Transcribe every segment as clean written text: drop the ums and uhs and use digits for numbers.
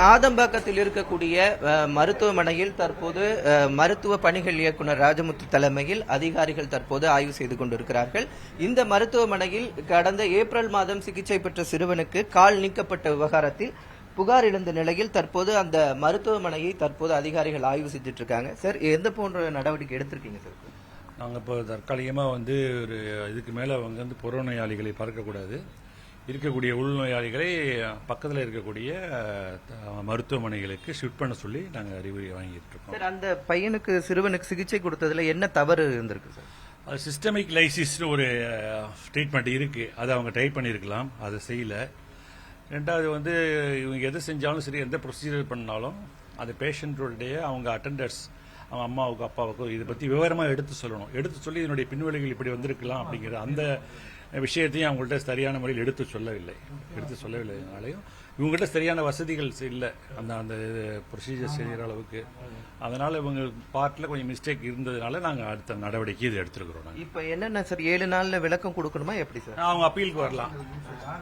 ஆதம்பாக்கத்தில் இருக்கக்கூடிய மருத்துவமனையில் தற்போது மருத்துவ பணிகள் இயக்குனர் ராஜமுத்து தலைமையில் அதிகாரிகள் தற்போது ஆய்வு செய்து கொண்டிருக்கிறார்கள். இந்த மருத்துவமனையில் கடந்த ஏப்ரல் மாதம் சிகிச்சை பெற்ற சிறுவனுக்கு கால் நீக்கப்பட்ட விவகாரத்தில் புகார் எழுந்த நிலையில் தற்போது அந்த மருத்துவமனையை தற்போது அதிகாரிகள் ஆய்வு செஞ்சுட்டு இருக்காங்க. சார், எந்த போன்ற நடவடிக்கை எடுத்திருக்கீங்க சார்? நாங்கள் இப்போ தற்காலிகமாக ஒரு இதுக்கு மேலே அவங்க புறநோயாளிகளை பார்க்கக்கூடாது, இருக்கக்கூடிய உள்நோயாளிகளை பக்கத்தில் இருக்கக்கூடிய மருத்துவமனைகளுக்கு ஷிஃப்ட் பண்ண சொல்லி நாங்கள் அறிவுரை வாங்கிட்டு இருக்கோம். சார், அந்த பையனுக்கு சிறுவனுக்கு சிகிச்சை கொடுத்ததுல என்ன தவறு இருந்திருக்கு சார்? அது சிஸ்டமிக் லைசிஸ்னு ஒரு ட்ரீட்மெண்ட் இருக்கு, அதை அவங்க ட்ரை பண்ணியிருக்கலாம், அதை செய்யல. ரெண்டாவது இவங்க எது செஞ்சாலும் சரி, எந்த ப்ரொசீஜர் பண்ணாலும் அந்த பேஷண்ட்டுடைய அவங்க அட்டெண்டர்ஸ், அவங்க அம்மாவுக்கு அப்பாவுக்கும் இதை பற்றி விவரமாக எடுத்து சொல்லணும். எடுத்து சொல்லி இதனுடைய பின்வழிகள் இப்படி வந்திருக்கலாம் அப்படிங்கிற அந்த விஷயத்தையும் அவங்கள்ட்ட சரியான முறையில் எடுத்து சொல்லவில்லைனாலையும் இவங்ககிட்ட சரியான வசதிகள் இல்லை அந்த அந்த ப்ரொசீஜர் செய்கிற அளவுக்கு. அதனால இவங்க பார்ட்டில் கொஞ்சம் மிஸ்டேக் இருந்ததுனால நாங்கள் அடுத்த நடவடிக்கை இது எடுத்துருக்கிறோம். இப்போ என்னென்ன சார், 7 நாளில் விளக்கம் கொடுக்கணுமா எப்படி சார்? அவங்க அப்பீலுக்கு வரலாம்.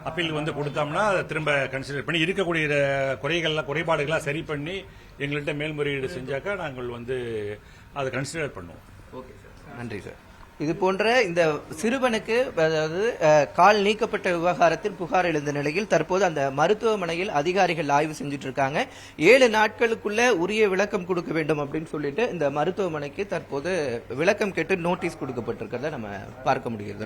அப்பீலுக்கு கொடுத்தோம்னா அதை திரும்ப கன்சிடர் பண்ணி இருக்கக்கூடிய குறைபாடுகள்லாம் சரி பண்ணி எங்கள்கிட்ட மேல்முறையீடு செஞ்சாக்கா நாங்கள் அதை கன்சிடர் பண்ணுவோம். ஓகே சார், நன்றி சார். இது போன்ற இந்த சிறுவனுக்கு அதாவது கால் நீக்கப்பட்ட விவகாரத்தில் புகார் எழுந்த நிலையில் தற்போது அந்த மருத்துவமனையில் அதிகாரிகள் ஆய்வு செஞ்சுட்டு இருக்காங்க. 7 நாட்களுக்குள்ள உரிய விளக்கம் கொடுக்க வேண்டும் அப்படின்னு சொல்லிட்டு இந்த மருத்துவமனைக்கு தற்போது விளக்கம் கேட்டு நோட்டீஸ் கொடுக்கப்பட்டிருக்கிறத நம்ம பார்க்க முடிகிறது.